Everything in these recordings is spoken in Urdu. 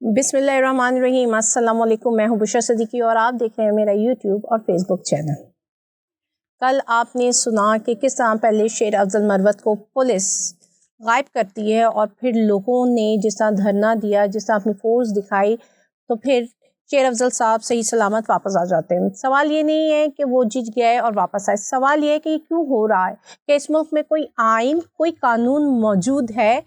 بسم اللہ الرحمن الرحیم۔ السلام علیکم، میں ہوں بشرا صدیقی اور آپ دیکھ رہے ہیں میرا یوٹیوب اور فیس بک چینل۔ کل آپ نے سنا کہ کس طرح پہلے شیر افضل مروت کو پولیس غائب کرتی ہے اور پھر لوگوں نے جس طرح دھرنا دیا، جس طرح اپنی فورس دکھائی، تو پھر شیر افضل صاحب صحیح سلامت واپس آ جاتے ہیں۔ سوال یہ نہیں ہے کہ وہ جیت گئے اور واپس آئے، سوال یہ ہے کہ یہ کیوں ہو رہا ہے، کہ اس ملک میں کوئی آئین، کوئی قانون موجود ہے؟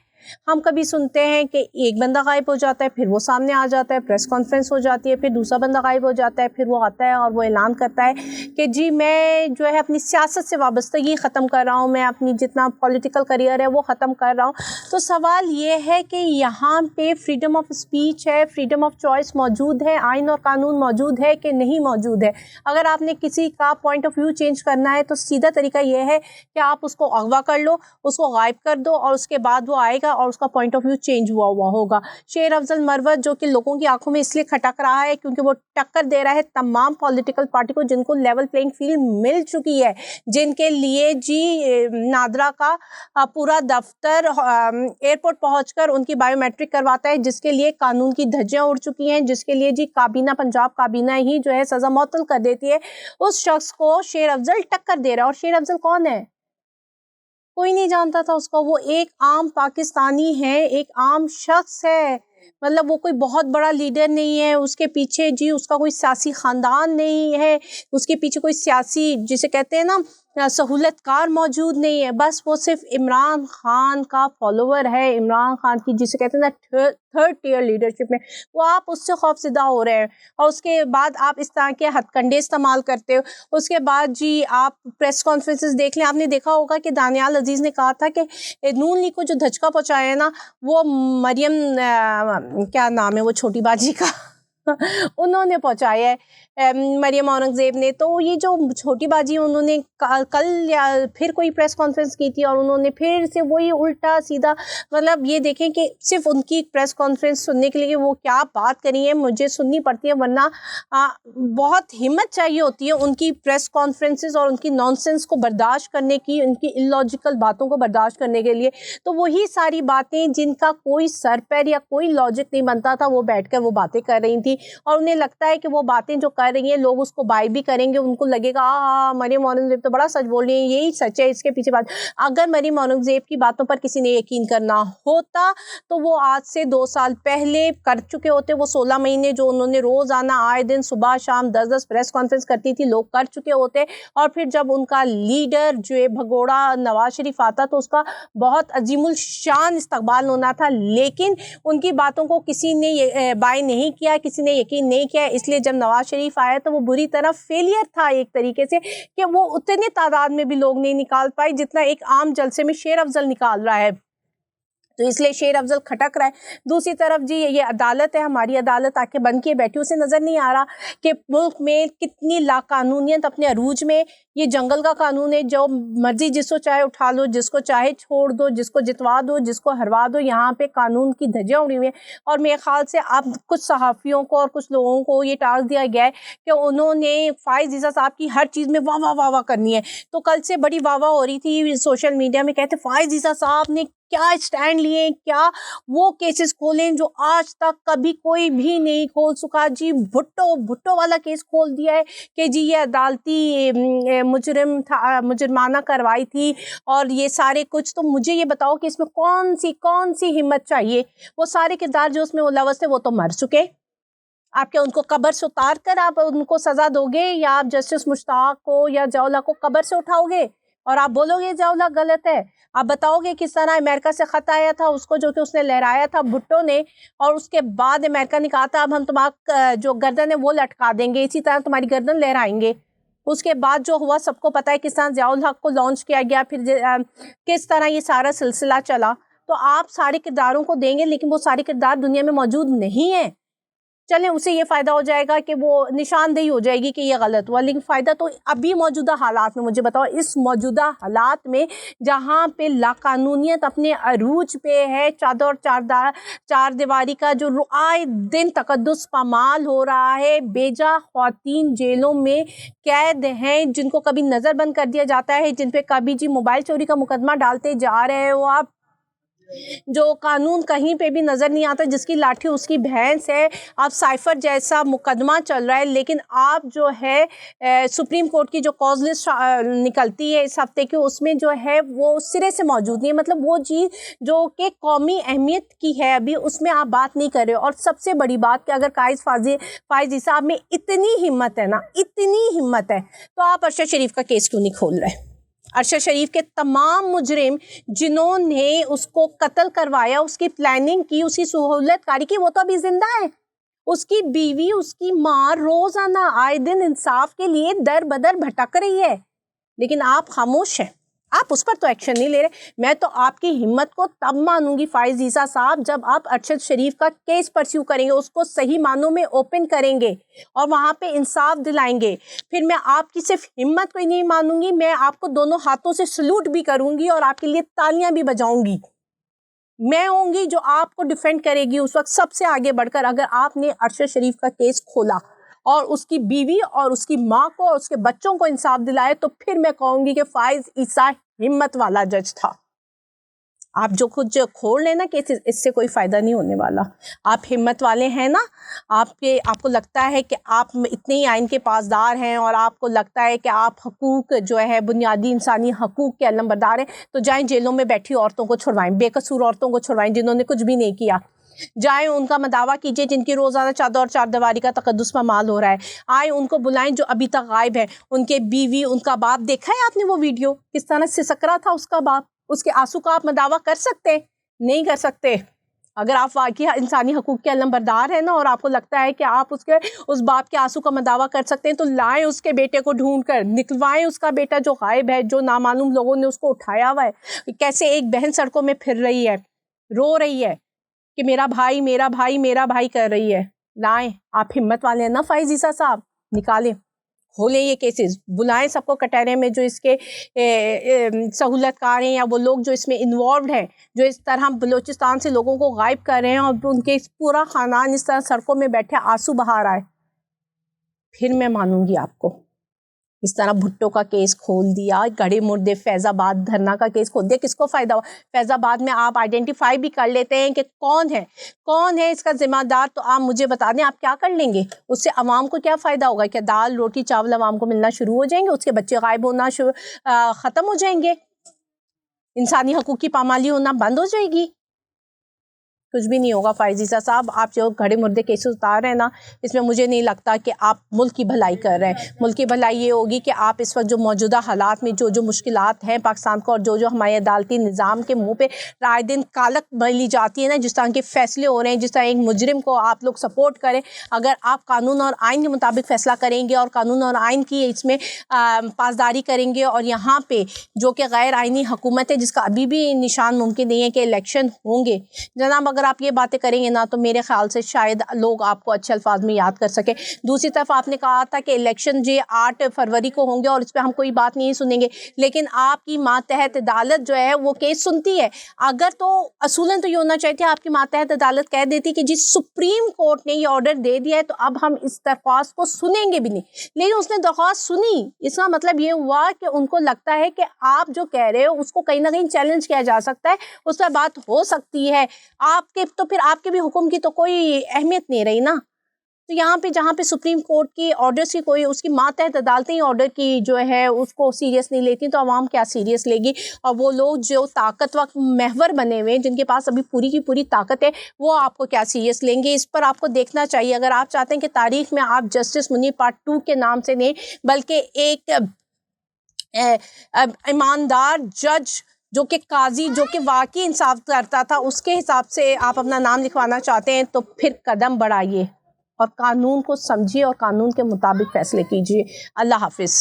ہم کبھی سنتے ہیں کہ ایک بندہ غائب ہو جاتا ہے، پھر وہ سامنے آ جاتا ہے، پریس کانفرنس ہو جاتی ہے، پھر دوسرا بندہ غائب ہو جاتا ہے، پھر وہ آتا ہے اور وہ اعلان کرتا ہے کہ جی میں جو ہے اپنی سیاست سے وابستگی ختم کر رہا ہوں، میں اپنی جتنا پولیٹیکل کریئر ہے وہ ختم کر رہا ہوں۔ تو سوال یہ ہے کہ یہاں پہ فریڈم آف اسپیچ ہے، فریڈم آف چوائس موجود ہے، آئین اور قانون موجود ہے کہ نہیں موجود ہے؟ اگر آپ نے کسی کا پوائنٹ آف ویو چینج کرنا ہے تو سیدھا طریقہ یہ ہے کہ آپ اس کو اغوا کر لو، اس کو غائب کر دو اور اس کے بعد وہ آئے گا اور اس کا پوائنٹ آف ویو چینج ہوا ہوگا۔ شیر افضل مروت جو کہ لوگوں کی آنکھوں میں اس لیے کھٹک رہا ہے کیونکہ وہ ٹکر دے رہا ہے تمام پولیٹیکل پارٹی کو جن کو لیول پلینگ فیلڈ مل چکی ہے، جن کے لیے جی نادرا کا پورا دفتر ایئرپورٹ پہنچ کر ان کی بائیو میٹرک کرواتا ہے، جس کے لیے قانون کی دھجیاں اڑ چکی ہیں، جس کے لیے جی کابینہ پنجاب کابینہ ہی جو ہے سزا معطل کر دیتی ہے، اس شخص کو شیر افضل ٹکر دے رہا ہے۔ اور شیر افضل کون ہے؟ کوئی نہیں جانتا تھا اس کو، وہ ایک عام پاکستانی ہے، ایک عام شخص ہے، مطلب وہ کوئی بہت بڑا لیڈر نہیں ہے، اس کے پیچھے جی اس کا کوئی سیاسی خاندان نہیں ہے، اس کے پیچھے کوئی سیاسی جسے کہتے ہیں نا سہولت کار موجود نہیں ہے، بس وہ صرف عمران خان کا فالوور ہے، عمران خان کی جسے کہتے ہیں نا تھرڈ ٹیئر لیڈرشپ میں، وہ آپ اس سے خوف زدہ ہو رہے ہیں اور اس کے بعد آپ اس طرح کے ہتھ کنڈے استعمال کرتے ہو۔ اس کے بعد جی آپ پریس کانفرنسز دیکھ لیں، آپ نے دیکھا ہوگا کہ دانیال عزیز نے کہا تھا کہ نون لیگ کو جو دھچکا پہنچایا ہے نا وہ مریم کیا نام ہے وہ چھوٹی باجی کا انہوں نے پہنچایا ہے، مریم اورنگزیب نے۔ تو یہ جو چھوٹی باجی انہوں نے کل یا پھر کوئی پریس کانفرنس کی تھی اور انہوں نے پھر سے وہی الٹا سیدھا، مطلب یہ دیکھیں کہ صرف ان کی پریس کانفرنس سننے کے لیے وہ کیا بات کری ہے مجھے سننی پڑتی ہے، ورنہ بہت ہمت چاہیے ہوتی ہے ان کی پریس کانفرنسز اور ان کی نان سینس کو برداشت کرنے کی، ان کی illogical باتوں کو برداشت کرنے کے لیے۔ تو وہی ساری باتیں جن کا کوئی سر پیر یا کوئی لاجک نہیں بنتا تھا وہ بیٹھ کر وہ باتیں کر رہی تھی، اور انہیں لگتا ہے کہ وہ باتیں جو کر رہی ہیں لوگ اس کو بائی بھی کریں گے، ان کو لگے گا مریم اورنگزیب تو بڑا سچ بول رہی ہیں، یہی سچ ہے، اس کے پیچھے بات۔ اگر مریم اورنگزیب کی باتوں پر کسی نے یقین کرنا ہوتا تو وہ آج سے 2 سال پہلے کر چکے ہوتے، وہ 16 مہینے جو انہوں نے روزانہ آئے دن صبح شام 10 پریس کانفرنس کرتی تھی لوگ کر چکے ہوتے، اور پھر جب ان کا لیڈر جو ہے بھگوڑا نواز شریف آتا تو اس کا بہت عظیم الشان استقبال ہونا تھا، لیکن ان کی باتوں کو کسی نے بائی نہیں کیا، کسی نے یقین نہیں کیا، اس لیے جب نواز شریف آیا تو وہ بری طرح فیلئر تھا ایک طریقے سے، کہ وہ اتنے تعداد میں بھی لوگ نہیں نکال پائے جتنا ایک عام جلسے میں شیر افضل نکال رہا ہے، تو اس لیے شیر افضل کھٹک رہا ہے۔ دوسری طرف جی یہ عدالت ہے، ہماری عدالت آ کے بند کیے بیٹھی، اسے نظر نہیں آ رہا کہ ملک میں کتنی لاقانونیت اپنے عروج میں، یہ جنگل کا قانون ہے، جو مرضی جس کو چاہے اٹھا لو، جس کو چاہے چھوڑ دو، جس کو جتوا دو، جس کو ہروا دو، یہاں پہ قانون کی دھجیاں اڑی ہوئی ہیں۔ اور میرے خیال سے اب کچھ صحافیوں کو اور کچھ لوگوں کو یہ ٹاسک دیا گیا ہے کہ انہوں نے فائز عیسیٰ صاحب کی ہر چیز میں واہ واہ واہ واہ کرنی ہے، تو کل سے بڑی واہ واہ ہو رہی تھی سوشل میڈیا میں، کہتے فائز عیسیٰ صاحب نے کیا اسٹینڈ لیے، کیا وہ کیسز کھولیں جو آج تک کبھی کوئی بھی نہیں کھول سکا، جی بھٹو والا کیس کھول دیا ہے کہ جی یہ عدالتی مجرم تھا، مجرمانہ کروائی تھی اور یہ سارے کچھ۔ تو مجھے یہ بتاؤ کہ اس میں کون سی ہمت چاہیے؟ وہ سارے کردار جو اس میں ملوث تھے وہ تو مر چکے، آپ کیا ان کو قبر سے اتار کر آپ ان کو سزا دو گے، یا آپ جسٹس مشتاق کو یا ضیاءاللہ کو قبر سے اٹھاؤ گے اور آپ بولو گے ضیاءاللہ غلط ہے؟ آپ بتاؤ گے کس طرح امریکہ سے خط آیا تھا اس کو جو کہ اس نے لہرایا تھا بھٹو نے، اور اس کے بعد امریکہ نے کہا تھا اب ہم تمہارا جو گردن ہے وہ لٹکا دیں گے، اسی طرح تمہاری گردن لہرائیں گے۔ اس کے بعد جو ہوا سب کو پتہ ہے، کس طرح ضیاء الحق کو لانچ کیا گیا، پھر کس طرح یہ سارا سلسلہ چلا۔ تو آپ سارے کرداروں کو دیں گے لیکن وہ سارے کردار دنیا میں موجود نہیں ہیں، چلیں اسے یہ فائدہ ہو جائے گا کہ وہ نشاندہی ہو جائے گی کہ یہ غلط ہوا، لیکن فائدہ تو ابھی موجودہ حالات میں، مجھے بتاؤ اس موجودہ حالات میں جہاں پہ لاقانونیت اپنے عروج پہ ہے، چادر اور چار دیواری کا جو آئے دن تقدس پامال ہو رہا ہے، بیجا خواتین جیلوں میں قید ہیں جن کو کبھی نظر بند کر دیا جاتا ہے، جن پہ کبھی جی موبائل چوری کا مقدمہ ڈالتے جا رہے ہو آپ، جو قانون کہیں پہ بھی نظر نہیں آتا، جس کی لاٹھی اس کی بھینس ہے. اب سائفر جیسا مقدمہ چل رہا ہے، لیکن آپ جو ہے سپریم کورٹ کی جو کاز لسٹ نکلتی ہے اس ہفتے کی، اس میں جو ہے وہ سرے سے موجود نہیں ہے. مطلب وہ چیز جو کہ قومی اہمیت کی ہے ابھی اس میں آپ بات نہیں کر رہے. اور سب سے بڑی بات کہ اگر فائز عیسیٰ میں اتنی ہمت ہے نا، اتنی ہمت ہے، تو آپ ارشد شریف کا کیس کیوں نہیں کھول رہے؟ ارشد شریف کے تمام مجرم جنہوں نے اس کو قتل کروایا، اس کی پلاننگ کی، اس کی سہولت کاری کی، وہ تو ابھی زندہ ہے. اس کی بیوی، اس کی ماں روزانہ آئے دن انصاف کے لیے در بدر بھٹک رہی ہے، لیکن آپ خاموش ہیں. آپ اس پر تو ایکشن نہیں لے رہے. میں تو آپ کی ہمت کو تب مانوں گی فائز عیسیٰ صاحب جب آپ ارشد شریف کا کیس پرسیو کریں گے، اس کو صحیح معنوں میں اوپن کریں گے اور وہاں پہ انصاف دلائیں گے. پھر میں آپ کی صرف ہمت کو ہی نہیں مانوں گی، میں آپ کو دونوں ہاتھوں سے سلوٹ بھی کروں گی اور آپ کے لیے تالیاں بھی بجاؤں گی. میں ہوں گی جو آپ کو ڈیفینڈ کرے گی اس وقت سب سے آگے بڑھ کر. اگر آپ نے ارشد شریف کا کیس کھولا اور اس کی بیوی اور اس کی ماں کو اور اس کے بچوں کو انصاف دلائے، تو پھر میں کہوں گی کہ فائز عیسیٰ ہمت والا جج تھا. آپ جو خود جو کھول لیں نا کہ اس سے کوئی فائدہ نہیں ہونے والا. آپ ہمت والے ہیں نا، آپ کو لگتا ہے کہ آپ اتنے ہی آئین کے پاسدار ہیں اور آپ کو لگتا ہے کہ آپ حقوق جو ہے بنیادی انسانی حقوق کے علمبردار ہیں، تو جائیں جیلوں میں بیٹھی عورتوں کو چھڑوائیں، بے قصور عورتوں کو چھڑوائیں جنہوں نے کچھ بھی نہیں کیا. جائیں ان کا مداوع کیجئے جن کی روزانہ چادر اور چار دیواری کا تقدس پامال ہو رہا ہے. آئیں ان کو بلائیں جو ابھی تک غائب ہیں، ان کے بیوی، ان کا باپ. دیکھا ہے آپ نے وہ ویڈیو کس طرح سے سکرا تھا اس کا باپ؟ اس کے آنسو کا آپ مداوع کر سکتے ہیں؟ نہیں کر سکتے. اگر آپ واقعی انسانی حقوق کے علمبردار ہیں نا اور آپ کو لگتا ہے کہ آپ اس باپ کے آنسو کا مداوع کر سکتے ہیں، تو لائیں اس کے بیٹے کو ڈھونڈ کر، نکلوائیں اس کا بیٹا جو غائب ہے، جو نامعلوم لوگوں نے اس کو اٹھایا ہوا ہے. کیسے ایک بہن سڑکوں میں پھر رہی ہے، رو رہی ہے کہ میرا بھائی میرا بھائی میرا بھائی کر رہی ہے. لائیں، آپ ہمت والے ہیں نا فائز عیسیٰ صاحب، نکالیں، کھولیں یہ کیسز، بلائیں سب کو کٹہرے میں جو اس کے سہولت کار ہیں یا وہ لوگ جو اس میں انوالوڈ ہیں، جو اس طرح بلوچستان سے لوگوں کو غائب کر رہے ہیں اور ان کے پورا خاندان اس طرح سڑکوں میں بیٹھے آنسو بہا رہا ہے. پھر میں مانوں گی آپ کو. اس طرح بھٹو کا کیس کھول دیا، گڑھے مردے فیض آباد دھرنا کا کیس کھول دیا. کس کو فائدہ ہوا؟ فیض آباد میں آپ آئیڈینٹیفائی بھی کر لیتے ہیں کہ کون ہے اس کا ذمہ دار، تو آپ مجھے بتا دیں آپ کیا کر لیں گے. اس سے عوام کو کیا فائدہ ہوگا؟ کہ دال روٹی چاول عوام کو ملنا شروع ہو جائیں گے، اس کے بچے غائب ہونا ختم ہو جائیں گے، انسانی حقوق کی پامالی ہونا بند ہو جائے گی. کچھ بھی نہیں ہوگا فائز عیسیٰ صاحب. آپ جو گھڑے مردے کیسز اتار رہے ہیں نا، اس میں مجھے نہیں لگتا کہ آپ ملک کی بھلائی کر رہے ہیں. ملک کی بھلائی یہ ہوگی کہ آپ اس وقت جو موجودہ حالات میں جو مشکلات ہیں پاکستان کو، اور جو ہمارے عدالتی نظام کے منہ پہ رائے دن کالک ملی جاتی ہے نا، جس طرح کے فیصلے ہو رہے ہیں، جس طرح ایک مجرم کو آپ لوگ سپورٹ کریں. اگر آپ قانون اور آئین کے مطابق فیصلہ کریں گے اور قانون اور آئین کی اس میں پاسداری کریں گے، اور یہاں پہ جو کہ غیر آئینی حکومت ہے جس کا ابھی بھی نشان ممکن نہیں ہے کہ الیکشن ہوں گے جناب، اگر آپ یہ باتیں کریں گے نا تو میرے خیال سے شاید لوگ آپ کو اچھے الفاظ میں یاد کر سکیں. دوسری طرف آپ نے کہا تھا کہ الیکشن 8 فروری کو ہوں گے اور اس پہ ہم کوئی بات نہیں سنیں گے، لیکن آپ کی ماتحت عدالت جو ہے وہ کیس سنتی ہے. اگر تو اصولاً تو یہ ہونا چاہیے آپ کی ماتحت عدالت کہہ دیتی کہ جی سپریم کورٹ نے یہ آرڈر دے دیا ہے تو اب ہم اس درخواست کو سنیں گے بھی نہیں، لیکن اس نے درخواست سنی. اس کا مطلب یہ ہوا کہ ان کو لگتا ہے کہ آپ جو کہہ رہے ہو اس کو کہیں نہ کہیں چیلنج کیا جا سکتا ہے، اس پر بات ہو سکتی ہے. آپ کے تو پھر آپ کے بھی حکم کی تو کوئی اہمیت نہیں رہی نا. تو یہاں پہ جہاں پہ سپریم کورٹ کی آرڈرز کی کوئی اس کی ماتحت عدالتیں آرڈر کی جو ہے اس کو سیریس نہیں لیتی، تو عوام کیا سیریس لے گی؟ اور وہ لوگ جو طاقتور محور بنے ہوئے ہیں جن کے پاس ابھی پوری کی پوری طاقت ہے، وہ آپ کو کیا سیریس لیں گے؟ اس پر آپ کو دیکھنا چاہیے. اگر آپ چاہتے ہیں کہ تاریخ میں آپ جسٹس منیر پارٹ 2 کے نام سے نہیں بلکہ ایک ایماندار جج جو کہ قاضی جو کہ واقعی انصاف کرتا تھا اس کے حساب سے آپ اپنا نام لکھوانا چاہتے ہیں، تو پھر قدم بڑھائیے اور قانون کو سمجھیے اور قانون کے مطابق فیصلے کیجیے. اللہ حافظ.